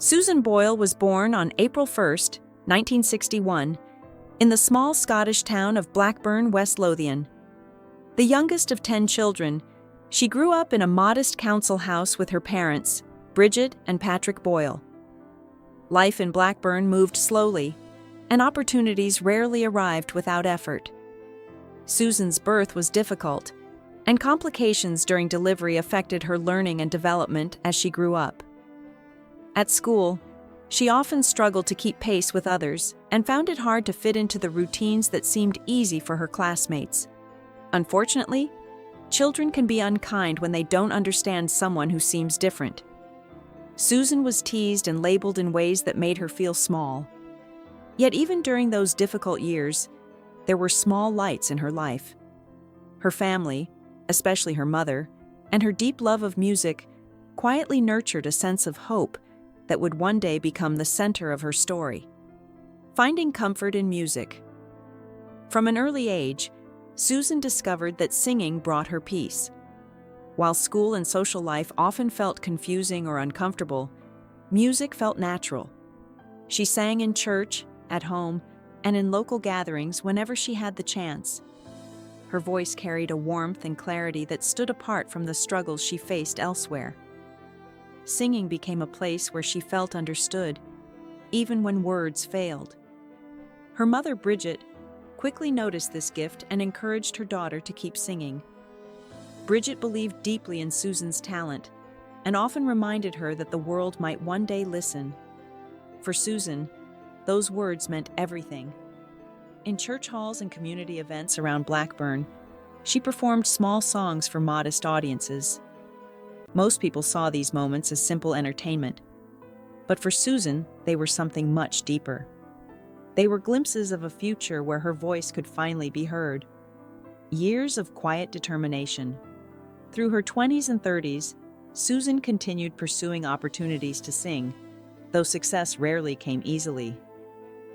Susan Boyle was born on April 1, 1961, in the small Scottish town of Blackburn, West Lothian. The youngest of 10 children, she grew up in a modest council house with her parents, Bridget and Patrick Boyle. Life in Blackburn moved slowly, and opportunities rarely arrived without effort. Susan's birth was difficult, and complications during delivery affected her learning and development as she grew up. At school, she often struggled to keep pace with others and found it hard to fit into the routines that seemed easy for her classmates. Unfortunately, children can be unkind when they don't understand someone who seems different. Susan was teased and labeled in ways that made her feel small. Yet even during those difficult years, there were small lights in her life. Her family, especially her mother, and her deep love of music quietly nurtured a sense of hope that would one day become the center of her story. Finding comfort in music. From an early age, Susan discovered that singing brought her peace. While school and social life often felt confusing or uncomfortable, music felt natural. She sang in church, at home, and in local gatherings whenever she had the chance. Her voice carried a warmth and clarity that stood apart from the struggles she faced elsewhere. Singing became a place where she felt understood, even when words failed. Her mother, Bridget, quickly noticed this gift and encouraged her daughter to keep singing. Bridget believed deeply in Susan's talent and often reminded her that the world might one day listen. For Susan, those words meant everything. In church halls and community events around Blackburn, she performed small songs for modest audiences. Most people saw these moments as simple entertainment, but for Susan, they were something much deeper. They were glimpses of a future where her voice could finally be heard. Years of quiet determination. Through her 20s and 30s, Susan continued pursuing opportunities to sing, though success rarely came easily.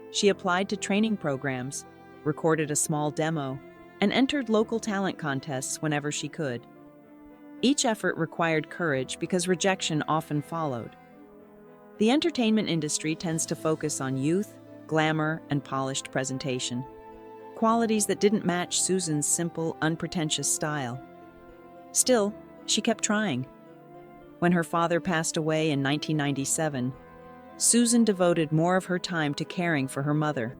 She applied to training programs, recorded a small demo, and entered local talent contests whenever she could. Each effort required courage because rejection often followed. The entertainment industry tends to focus on youth, glamour, and polished presentation, qualities that didn't match Susan's simple, unpretentious style. Still, she kept trying. When her father passed away in 1997, Susan devoted more of her time to caring for her mother.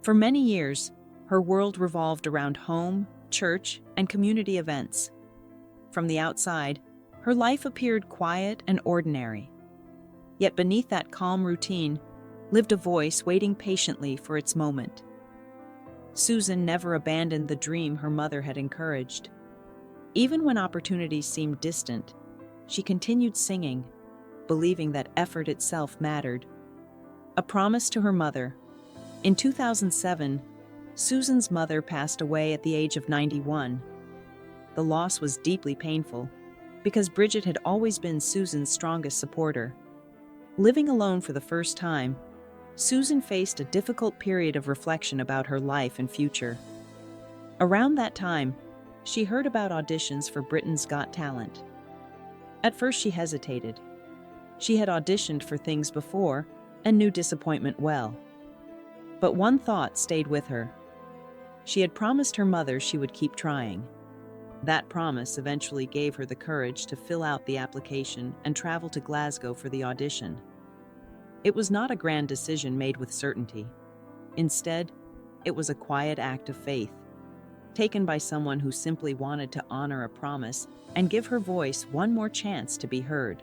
For many years, her world revolved around home, church, and community events. From the outside, her life appeared quiet and ordinary. Yet beneath that calm routine lived a voice waiting patiently for its moment. Susan never abandoned the dream her mother had encouraged. Even when opportunities seemed distant, she continued singing, believing that effort itself mattered. A promise to her mother. In 2007, Susan's mother passed away at the age of 91. The loss was deeply painful, because Bridget had always been Susan's strongest supporter. Living alone for the first time, Susan faced a difficult period of reflection about her life and future. Around that time, she heard about auditions for Britain's Got Talent. At first she hesitated. She had auditioned for things before and knew disappointment well. But one thought stayed with her. She had promised her mother she would keep trying. That promise eventually gave her the courage to fill out the application and travel to Glasgow for the audition. It was not a grand decision made with certainty. Instead, it was a quiet act of faith, taken by someone who simply wanted to honor a promise and give her voice one more chance to be heard.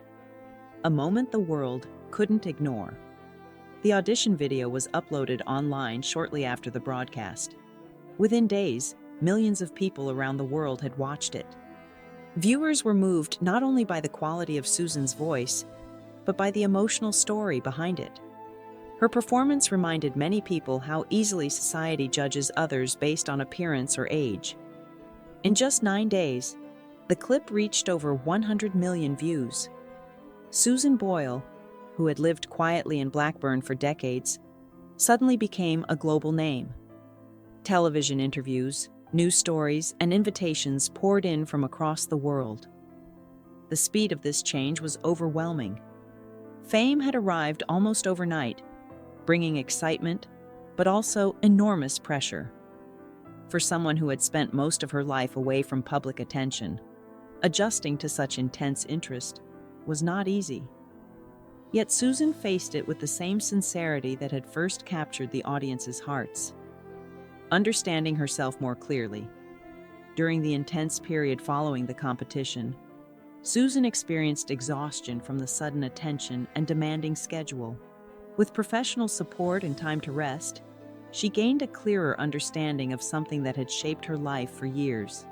A moment the world couldn't ignore. The audition video was uploaded online shortly after the broadcast. Within days, millions of people around the world had watched it. Viewers were moved not only by the quality of Susan's voice, but by the emotional story behind it. Her performance reminded many people how easily society judges others based on appearance or age. In just 9 days, the clip reached over 100 million views. Susan Boyle, who had lived quietly in Blackburn for decades, suddenly became a global name. Television interviews, news stories, and invitations poured in from across the world. The speed of this change was overwhelming. Fame had arrived almost overnight, bringing excitement, but also enormous pressure. For someone who had spent most of her life away from public attention, adjusting to such intense interest was not easy. Yet Susan faced it with the same sincerity that had first captured the audience's hearts. Understanding herself more clearly, during the intense period following the competition, Susan experienced exhaustion from the sudden attention and demanding schedule. With professional support and time to rest, she gained a clearer understanding of something that had shaped her life for years.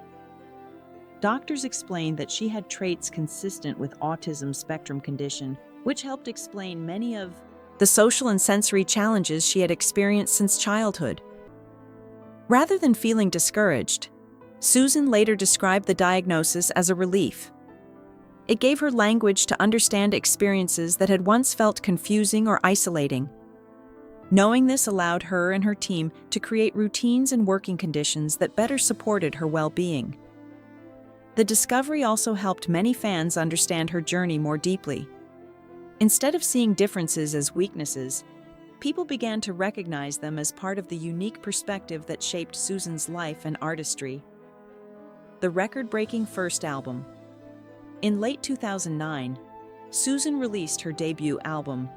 Doctors explained that she had traits consistent with autism spectrum condition, which helped explain many of the social and sensory challenges she had experienced since childhood. Rather than feeling discouraged, Susan later described the diagnosis as a relief. It gave her language to understand experiences that had once felt confusing or isolating. Knowing this allowed her and her team to create routines and working conditions that better supported her well-being. The discovery also helped many fans understand her journey more deeply. Instead of seeing differences as weaknesses, people began to recognize them as part of the unique perspective that shaped Susan's life and artistry. The record-breaking first album. In late 2009, Susan released her debut album,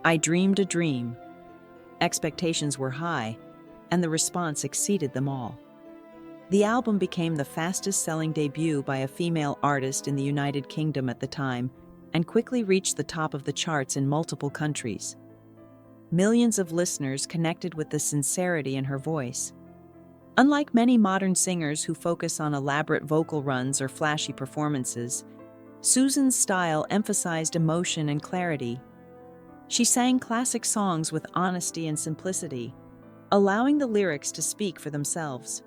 I Dreamed a Dream. Expectations were high, and the response exceeded them all. The album became the fastest-selling debut by a female artist in the United Kingdom at the time, and quickly reached the top of the charts in multiple countries. Millions of listeners connected with the sincerity in her voice. Unlike many modern singers who focus on elaborate vocal runs or flashy performances, Susan's style emphasized emotion and clarity. She sang classic songs with honesty and simplicity, allowing the lyrics to speak for themselves.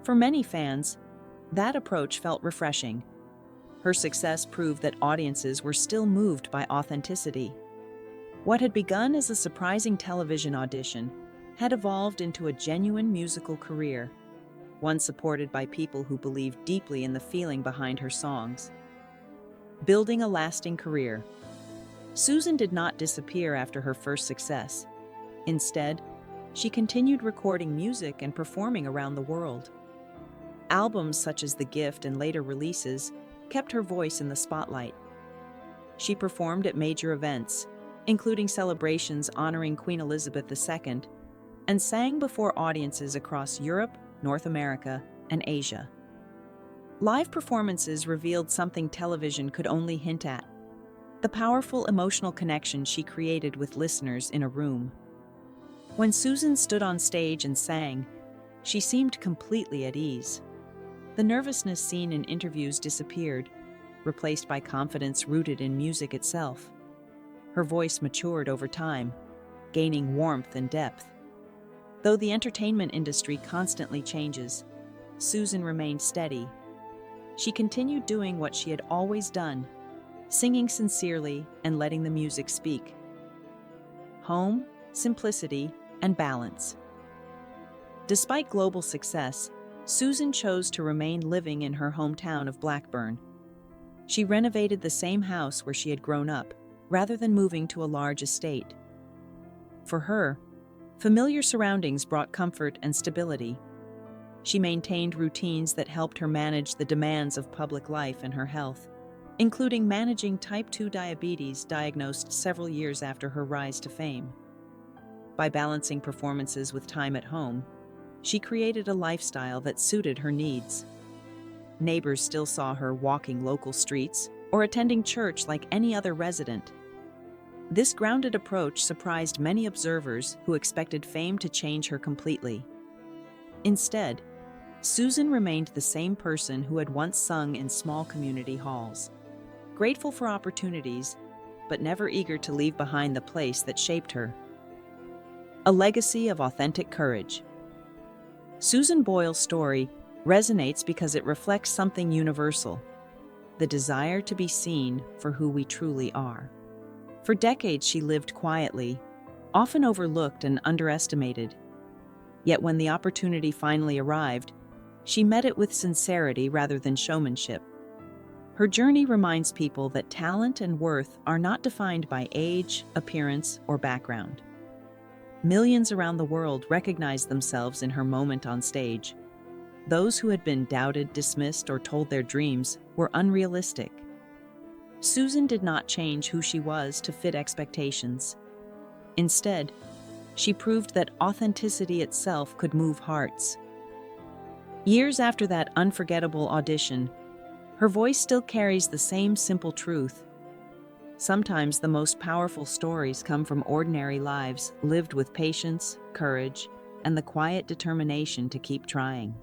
For many fans, that approach felt refreshing. Her success proved that audiences were still moved by authenticity. What had begun as a surprising television audition had evolved into a genuine musical career, one supported by people who believed deeply in the feeling behind her songs. Building a lasting career. Susan did not disappear after her first success. Instead, she continued recording music and performing around the world. Albums such as The Gift and later releases kept her voice in the spotlight. She performed at major events, including celebrations honoring Queen Elizabeth II, and sang before audiences across Europe, North America, and Asia. Live performances revealed something television could only hint at: the powerful emotional connection she created with listeners in a room. When Susan stood on stage and sang, she seemed completely at ease. The nervousness seen in interviews disappeared, replaced by confidence rooted in music itself. Her voice matured over time, gaining warmth and depth. Though the entertainment industry constantly changes, Susan remained steady. She continued doing what she had always done, singing sincerely and letting the music speak. Home, simplicity, and balance. Despite global success, Susan chose to remain living in her hometown of Blackburn. She renovated the same house where she had grown up, rather than moving to a large estate. For her, familiar surroundings brought comfort and stability. She maintained routines that helped her manage the demands of public life and her health, including managing type 2 diabetes diagnosed several years after her rise to fame. By balancing performances with time at home, she created a lifestyle that suited her needs. Neighbors still saw her walking local streets or attending church like any other resident. This grounded approach surprised many observers who expected fame to change her completely. Instead, Susan remained the same person who had once sung in small community halls, grateful for opportunities, but never eager to leave behind the place that shaped her. A legacy of authentic courage. Susan Boyle's story resonates because it reflects something universal: the desire to be seen for who we truly are. For decades, she lived quietly, often overlooked and underestimated. Yet when the opportunity finally arrived, she met it with sincerity rather than showmanship. Her journey reminds people that talent and worth are not defined by age, appearance, or background. Millions around the world recognized themselves in her moment on stage. Those who had been doubted, dismissed, or told their dreams were unrealistic. Susan did not change who she was to fit expectations. Instead, she proved that authenticity itself could move hearts. Years after that unforgettable audition, her voice still carries the same simple truth. Sometimes the most powerful stories come from ordinary lives lived with patience, courage, and the quiet determination to keep trying.